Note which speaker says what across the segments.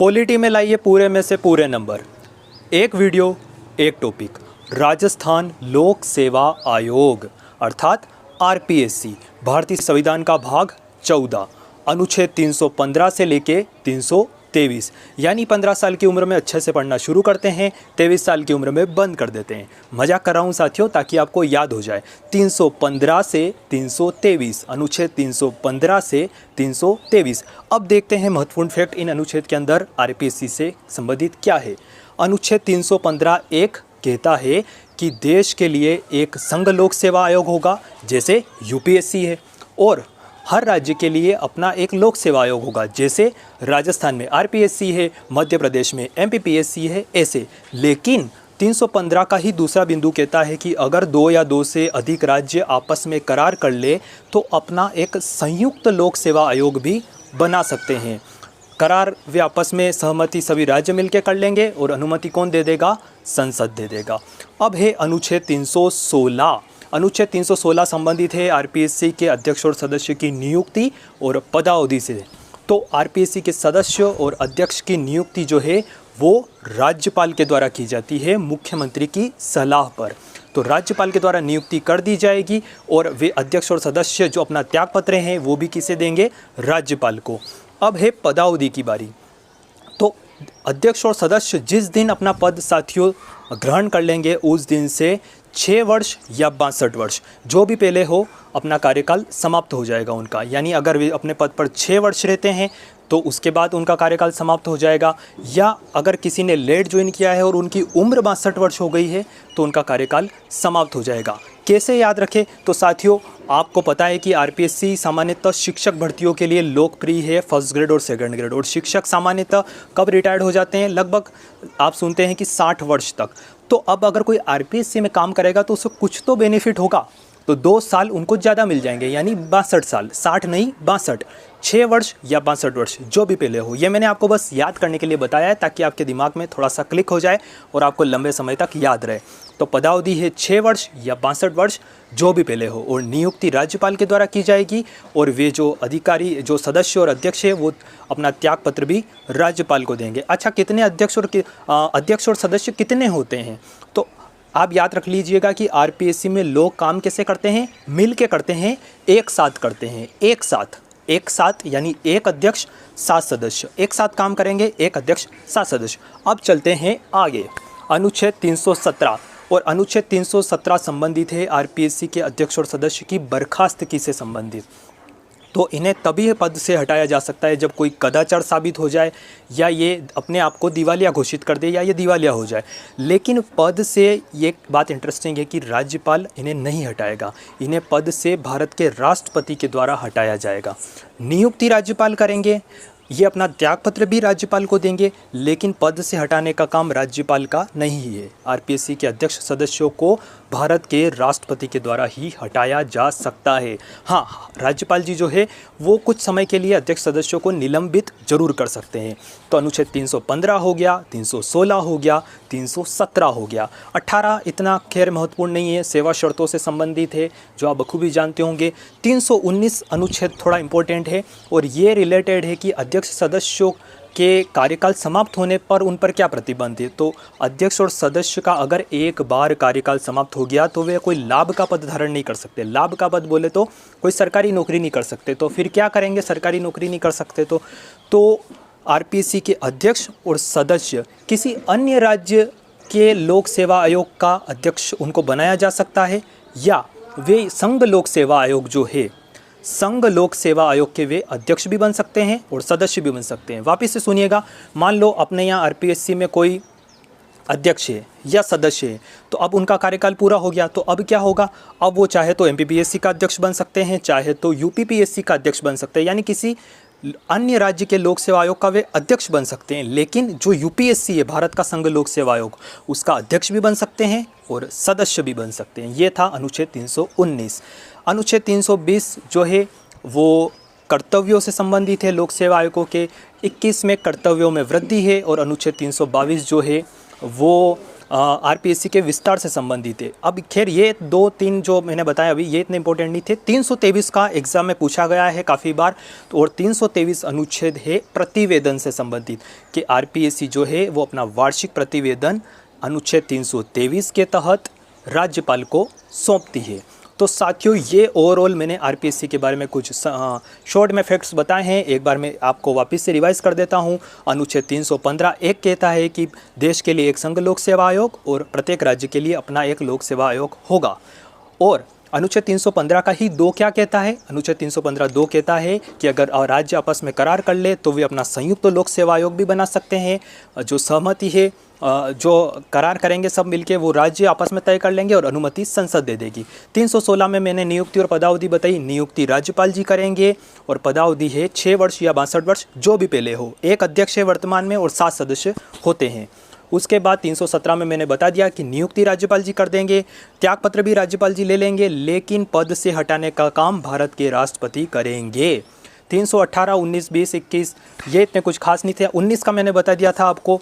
Speaker 1: Polity में लाइए पूरे में से पूरे नंबर। एक वीडियो एक टॉपिक। राजस्थान लोक सेवा आयोग अर्थात आरपीएससी, भारतीय संविधान का भाग 14, अनुच्छेद 315 से लेके 323, यानी 15 साल की उम्र में अच्छे से पढ़ना शुरू करते हैं, 23 साल की उम्र में बंद कर देते हैं। मजाक कर रहा हूँ साथियों, ताकि आपको याद हो जाए। 315 से 323, अनुच्छेद 315 से 323। अब देखते हैं महत्वपूर्ण फैक्ट इन अनुच्छेद के अंदर आरपीएससी से संबंधित क्या है। अनुच्छेद 315 एक कहता है कि देश के लिए एक संघ लोक सेवा आयोग होगा, जैसे यूपीएससी है, और हर राज्य के लिए अपना एक लोक सेवा आयोग होगा, जैसे राजस्थान में आरपीएससी है, मध्य प्रदेश में एमपीपीएससी है, ऐसे। लेकिन 315 का ही दूसरा बिंदु कहता है कि अगर 2 या 2 से अधिक राज्य आपस में करार कर ले तो अपना एक संयुक्त लोक सेवा आयोग भी बना सकते हैं। करार वे आपस में सहमति सभी राज्य मिलकर कर लेंगे और अनुमति कौन दे देगा? संसद दे देगा। अब है अनुच्छेद 316। अनुच्छेद 316 संबंधित है आरपीएससी के अध्यक्ष और सदस्य की नियुक्ति और पदावधि से। तो आरपीएससी के सदस्य और अध्यक्ष की नियुक्ति जो है वो राज्यपाल के द्वारा की जाती है, मुख्यमंत्री की सलाह पर। तो राज्यपाल के द्वारा नियुक्ति कर दी जाएगी और वे अध्यक्ष और सदस्य जो अपना त्यागपत्र हैं वो भी किसे देंगे? राज्यपाल को। अब है पदावधि की बारी। तो अध्यक्ष और सदस्य जिस दिन अपना पद साथियों ग्रहण कर लेंगे उस दिन से 6 वर्ष या 62 वर्ष जो भी पहले हो अपना कार्यकाल समाप्त हो जाएगा उनका। यानी अगर वे अपने पद पर 6 वर्ष रहते हैं तो उसके बाद उनका कार्यकाल समाप्त हो जाएगा, या अगर किसी ने लेट ज्वाइन किया है और उनकी उम्र 62 वर्ष हो गई है तो उनका कार्यकाल समाप्त हो जाएगा। कैसे याद रखें? तो साथियों आपको पता है कि आरपीएससी सामान्यतः शिक्षक भर्तियों के लिए लोकप्रिय है, फर्स्ट ग्रेड और सेकंड ग्रेड। और शिक्षक सामान्यतः कब रिटायर्ड हो जाते हैं? लगभग आप सुनते हैं कि 60 वर्ष तक। तो अब अगर कोई आरपीएससी में काम करेगा तो उसको कुछ तो बेनिफिट होगा, तो 2 साल उनको ज़्यादा मिल जाएंगे, यानी 62 साल, 60 नहीं 62, 6 वर्ष या 62 वर्ष जो भी पहले हो। ये मैंने आपको बस याद करने के लिए बताया है ताकि आपके दिमाग में थोड़ा सा क्लिक हो जाए और आपको लंबे समय तक याद रहे। तो पदावधि है 6 वर्ष या 62 वर्ष जो भी पहले हो, और नियुक्ति राज्यपाल के द्वारा की जाएगी, और वे जो अधिकारी जो सदस्य और अध्यक्ष है वो अपना त्यागपत्र भी राज्यपाल को देंगे। अच्छा, कितने अध्यक्ष और सदस्य कितने होते हैं? तो आप याद रख लीजिएगा कि आरपीएससी में लोग काम कैसे करते हैं? मिल के करते हैं, एक साथ करते हैं। एक साथ यानी एक अध्यक्ष 7 सदस्य एक साथ काम करेंगे, एक अध्यक्ष 7 सदस्य। अब चलते हैं आगे। अनुच्छेद 317 और अनुच्छेद 317 संबंधित है आरपीएससी के अध्यक्ष और सदस्य की बर्खास्तगी से संबंधित। तो इन्हें तभी पद से हटाया जा सकता है जब कोई कदाचार साबित हो जाए, या ये अपने आप को दिवालिया घोषित कर दे, या ये दिवालिया हो जाए। लेकिन पद से ये बात इंटरेस्टिंग है कि राज्यपाल इन्हें नहीं हटाएगा, इन्हें पद से भारत के राष्ट्रपति के द्वारा हटाया जाएगा। नियुक्ति राज्यपाल करेंगे, ये अपना त्यागपत्र भी राज्यपाल को देंगे, लेकिन पद से हटाने का काम राज्यपाल का नहीं है। आरपीएससी के अध्यक्ष सदस्यों को भारत के राष्ट्रपति के द्वारा ही हटाया जा सकता है। हाँ, राज्यपाल जी जो है वो कुछ समय के लिए अध्यक्ष सदस्यों को निलंबित जरूर कर सकते हैं। तो अनुच्छेद 315 हो गया, 316 हो गया, 317 हो गया। 18 इतना खैर महत्वपूर्ण नहीं है, सेवा शर्तों से संबंधित है जो आप बखूबी जानते होंगे। 319 अनुच्छेद थोड़ा इंपॉर्टेंट है और ये रिलेटेड है कि अध्यक्ष सदस्यों के कार्यकाल समाप्त होने पर उन पर क्या प्रतिबंध है। तो अध्यक्ष और सदस्य का अगर एक बार कार्यकाल समाप्त हो गया तो वे कोई लाभ का पद धारण नहीं कर सकते। लाभ का पद बोले तो कोई सरकारी नौकरी नहीं कर सकते। तो फिर क्या करेंगे? सरकारी नौकरी नहीं कर सकते तो आरपीएससी के अध्यक्ष और सदस्य किसी अन्य राज्य के लोक सेवा आयोग का अध्यक्ष उनको बनाया जा सकता है, या वे संघ लोक सेवा आयोग जो है, संघ लोक सेवा आयोग के वे अध्यक्ष भी बन सकते हैं और सदस्य भी बन सकते हैं। वापस से सुनिएगा, मान लो अपने यहाँ आरपीएससी में कोई अध्यक्ष है या सदस्य है, तो अब उनका कार्यकाल पूरा हो गया, तो अब क्या होगा? अब वो चाहे तो एमपीपीएससी का अध्यक्ष बन सकते हैं, चाहे तो यूपीपीएससी का अध्यक्ष बन सकते हैं, यानी किसी अन्य राज्य के लोक सेवा आयोग का वे अध्यक्ष बन सकते हैं। लेकिन जो यूपीएससी है, भारत का संघ लोक सेवा आयोग, उसका अध्यक्ष भी बन सकते हैं और सदस्य भी बन सकते हैं। ये था अनुच्छेद 319। अनुच्छेद 320 जो है वो कर्तव्यों से संबंधित है लोक सेवा आयोगों के। 21 में कर्तव्यों में वृद्धि है, और अनुच्छेद 322 जो है वो आरपीएससी के विस्तार से संबंधित है। अब खैर ये 2-3 जो मैंने बताया अभी ये इतने इंपॉर्टेंट नहीं थे। 323 का एग्जाम में पूछा गया है काफ़ी बार, तो और 323 अनुच्छेद है प्रतिवेदन से संबंधित कि आरपीएससी जो है वो अपना वार्षिक प्रतिवेदन अनुच्छेद 323 के तहत राज्यपाल को सौंपती है। तो साथियों ये ओवरऑल मैंने आरपीएससी के बारे में कुछ शॉर्ट में फैक्ट्स बताए हैं। एक बार मैं आपको वापस से रिवाइज कर देता हूँ। अनुच्छेद 315 एक कहता है कि देश के लिए एक संघ लोक सेवा आयोग और प्रत्येक राज्य के लिए अपना एक लोक सेवा आयोग होगा। और अनुच्छेद 315 का ही 2 क्या कहता है? अनुच्छेद 315 2 कहता है कि अगर राज्य आपस में करार कर ले तो वे अपना संयुक्त लोक सेवा आयोग भी बना सकते हैं। जो सहमति है, जो करार करेंगे सब मिलके वो राज्य आपस में तय कर लेंगे और अनुमति संसद दे देगी। 316 में मैंने नियुक्ति और पदावधि बताई। नियुक्ति राज्यपाल जी करेंगे और पदावधि है 6 वर्ष या 62 वर्ष जो भी पहले हो। एक अध्यक्ष है वर्तमान में और 7 सदस्य होते हैं। उसके बाद 317 में मैंने बता दिया कि नियुक्ति राज्यपाल जी कर देंगे, त्यागपत्र भी राज्यपाल जी ले लेंगे, लेकिन पद से हटाने का काम भारत के राष्ट्रपति करेंगे। 318, 19, 20, 21 ये इतने कुछ खास नहीं थे। 19 का मैंने बता दिया था आपको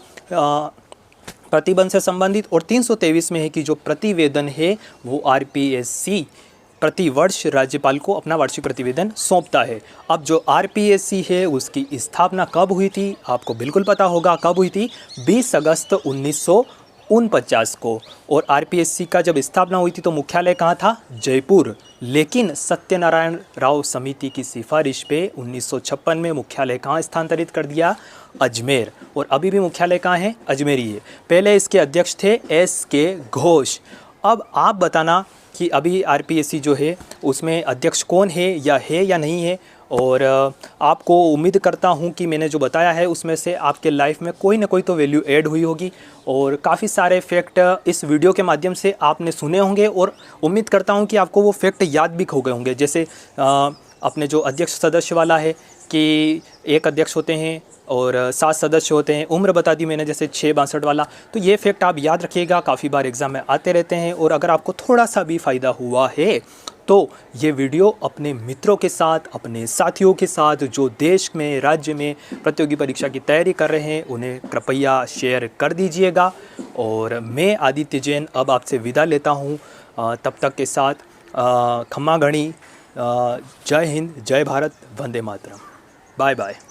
Speaker 1: प्रतिबंध से संबंधित। और 323 में है कि जो प्रतिवेदन है वो आरपीएससी प्रति वर्ष राज्यपाल को अपना वार्षिक प्रतिवेदन सौंपता है। अब जो आरपीएससी है उसकी स्थापना कब हुई थी? आपको बिल्कुल पता होगा कब हुई थी, 20 अगस्त 1949 को। और आरपीएससी का जब स्थापना हुई थी तो मुख्यालय कहाँ था? जयपुर। लेकिन सत्यनारायण राव समिति की सिफारिश पे 1956 में मुख्यालय कहाँ स्थानांतरित कर दिया? अजमेर। और अभी भी मुख्यालय कहाँ है? अजमेर ही है। पहले इसके अध्यक्ष थे एस.के. घोष। अब आप बताना कि अभी आरपीएससी जो है उसमें अध्यक्ष कौन है या नहीं है। और आपको उम्मीद करता हूं कि मैंने जो बताया है उसमें से आपके लाइफ में कोई ना कोई तो वैल्यू ऐड हुई होगी। और काफ़ी सारे फैक्ट इस वीडियो के माध्यम से आपने सुने होंगे और उम्मीद करता हूं कि आपको वो फैक्ट याद भी हो गए होंगे। जैसे अपने जो अध्यक्ष सदस्य वाला है कि एक अध्यक्ष होते हैं और 7 सदस्य होते हैं। उम्र बता दी मैंने जैसे 6-62 वाला। तो ये फैक्ट आप याद रखिएगा, काफ़ी बार एग्ज़ाम में आते रहते हैं। और अगर आपको थोड़ा सा भी फ़ायदा हुआ है तो ये वीडियो अपने मित्रों के साथ, अपने साथियों के साथ जो देश में, राज्य में प्रतियोगी परीक्षा की तैयारी कर रहे हैं उन्हें कृपया शेयर कर दीजिएगा। और मैं आदित्य जैन अब आपसे विदा लेता हूँ। तब तक के साथ खम्मा घणी, जय हिंद, जय भारत, वंदे मातरम, बाय बाय।